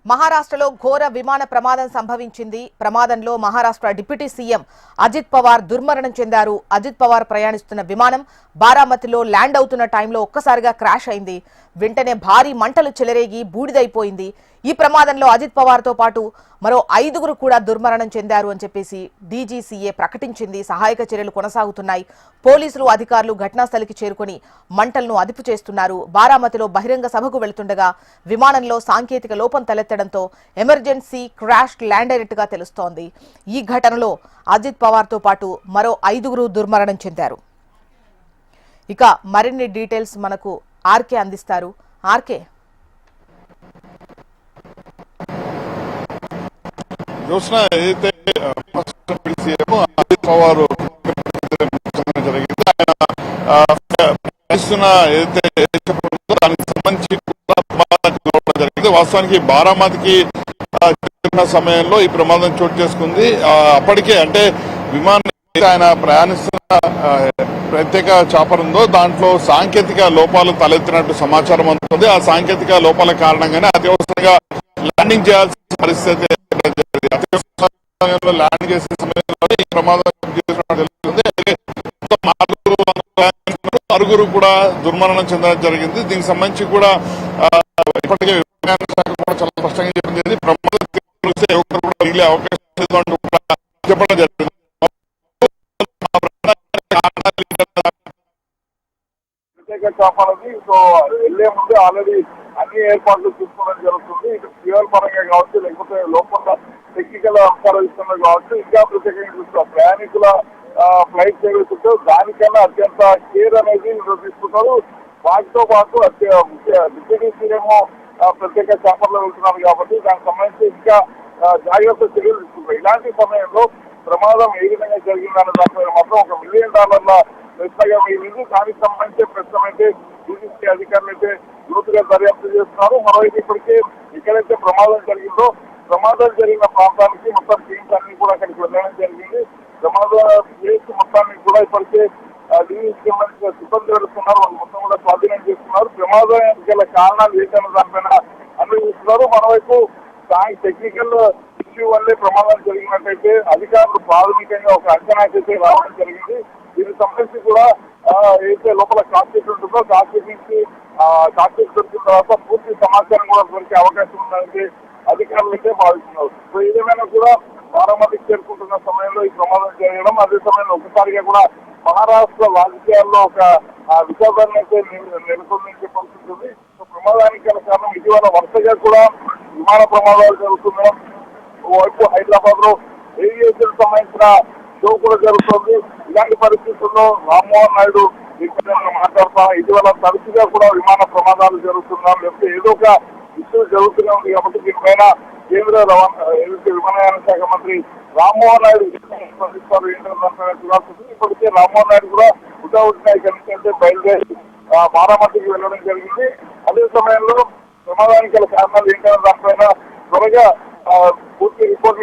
మహారాష్ట్రలో ఘోర విమాన ప్రమాదం సంభవించింది. ప్రమాదంలో మహారాష్ట్ర డిప్యూటీ సీఎం అజిత్ పవార్ దుర్మరణం చెందారు. అజిత్ పవార్ ప్రయాణిస్తున్న విమానం బారామతిలో ల్యాండ్ అవుతున్న టైంలో ఒక్కసారిగా క్రాష్ అయింది. వెంటనే భారీ మంటలు చెలరేగి బూడిదైపోయింది. ఈ ప్రమాదంలో అజిత్ పవార్ తో పాటు మరో 5గురు కూడా దుర్మరణం చెందారు అని చెప్పేసి డీజీసీఏ ప్రకటించింది. సహాయక చర్యలు కొనసాగుతున్నాయి. పోలీసులు అధికారులు ఘటనాస్థలికి చేరుకుని మంటలను అదుపు చేస్తున్నారు. బారామతిలో బహిరంగ సభకు వెళ్తుండగా విమానంలో సాంకేతిక లోపం తలెత్తడంతో ఎమర్జెన్సీ క్రాష్ ల్యాండ్ అయినట్టుగా తెలుస్తోంది. ఈ ఘటనలో అజిత్ పవార్ తో పాటు మరో 5గురు దుర్మరణం చెందారు. ఇక మరిన్ని డీటెయిల్స్ మనకు ఆర్కే అందిస్తారు. ఆర్కే, ఏదైతే అజిత్ పవార్ జరిగింది, దానికి సంబంధించి జరిగింది. వాస్తవానికి బారామతికి సమయంలో ఈ ప్రమాదం చోటు చేసుకుంది. అప్పటికే అంటే విమానం ఆయన ప్రయాణిస్తున్న ప్రత్యేక చాపర్ ఉందో దాంట్లో సాంకేతిక లోపాలు తలెత్తినట్టు సమాచారం అందుతుంది. ఆ సాంకేతిక లోపాల కారణంగానే అత్యవసరంగా ల్యాండింగ్ చేయాల్సిన పరిస్థితి ల్యాండ్ చేసే సమయంలో ఈ ప్రమాదం తెలుస్తుంది. ఆరుగురు కూడా దుర్మరణం చెందడం జరిగింది. దీనికి సంబంధించి కూడా ఇప్పటికే విమానయాన శాఖ కూడా చాలా స్పష్టంగా చెప్పింది. ప్రమాదం మిగిలే అవకాశం లేదంటూ కూడా చెప్పడం జరిగింది. సో వెళ్లే ముందే ఆల్రెడీ అన్ని ఏర్పాట్లు చూసుకోవడం జరుగుతుంది. ఇటు ఫ్యూయల్ పరంగా కావచ్చు, లేకపోతే లోపల టెక్నికల్ అంశాల విషయంలో కావచ్చు, ఇంకా ప్రత్యేకంగా చూస్తాం ప్రయాణికుల ఫ్లైట్ సర్వీస్ ఉంటే దానికన్నా అత్యంత కేర్ అనేది తీసుకుంటారు. వాటితో పాటు డిప్యూటీ సీఎం ప్రత్యేక చాపర్లో వెళ్తున్నారు కాబట్టి దానికి సంబంధించి ఇంకా జాగ్రత్త చర్యలు తీసుకుంటారు. ఇలాంటి సమయంలో ప్రమాదం ఏ విధంగా జరిగిందన్న దానిపై మాత్రం $1 మిలియన్ ప్రశ్నగా మిగిలింది. దానికి సంబంధించి ప్రస్తుతం అయితే డీజీసీ అధికారులు అయితే లోతుగా దర్యాప్తు చేస్తున్నారు. మరోవైపు ఇప్పటికే ఎక్కడైతే ప్రమాదం జరిగిందో ప్రమాదం జరిగిన ప్రాంతానికి మొత్తం టీమ్స్ అన్ని కూడా అక్కడికి వెళ్ళడం జరిగింది. ప్రమాద ప్లేస్ మొత్తాన్ని కూడా ఇప్పటికే డీజీసీ సంబంధించిన సిబ్బంది వెళ్తున్నారు. వాళ్ళు మొత్తం కూడా స్వాధీనం చేస్తున్నారు. ప్రమాదానికి గల కారణాలు ఏంటన్న దానిపైన అన్వేషిస్తున్నారు. మరోవైపు టెక్నికల్ ఇష్యూ వల్లే ప్రమాదం జరిగినట్టయితే అధికారులు ప్రాథమికంగా ఒక అంచనాకైతే రావడం జరిగింది. దీనికి సంబంధించి కూడా ఏదైతే లోపల కాక్పిట్ ఉంటుందో కాక్పిట్ నుంచి కాక్పిట్ దొరికిన తర్వాత పూర్తి సమాచారం కూడా దొరికే అవకాశం ఉందని అధికారులు అయితే భావిస్తున్నారు. సో ఏదేమైనా కూడా బారామతికి చేరుకుంటున్న సమయంలో ఈ ప్రమాదం జరగడం, అదే సమయంలో ఒకసారిగా కూడా మహారాష్ట్ర రాజకీయాల్లో ఒక విషాదాన్ని అయితే నెలకొందని చెప్పాల్సింది. సో ప్రమాదానికి గల కారణం ఇటీవల వరుసగా కూడా విమాన ప్రమాదాలు జరుగుతున్నాయి. ఓవైపు హైదరాబాద్ లో ఏవియేషన్ సంబంధించిన షో కూడా జరుగుతుంది. ఇలాంటి పరిస్థితుల్లో రామ్మోహన్ నాయుడు మాట్లాడుతా ఇటీవల తరచుగా కూడా విమాన ప్రమాదాలు జరుగుతున్నారు, లేకపోతే ఏదో ఒక ఇష్యూ జరుగుతూనే ఉంది. కాబట్టి దీనిపైన కేంద్ర ఏదైతే విమానయాన శాఖ మంత్రి రామ్మోహన్ నాయుడు స్పందిస్తారు ఏంటంటే ఇప్పటికే రామ్మోహన్ నాయుడు కూడా ఉటావుటిన ఇక్కడి నుంచి అయితే బయలుదేరి బారామతికి వెళ్ళడం జరిగింది. అదే సమయంలో ప్రమాదానికి గల కారణాలు ఏంటనే దానిపైన త్వరగా పూర్తి రిపోర్ట్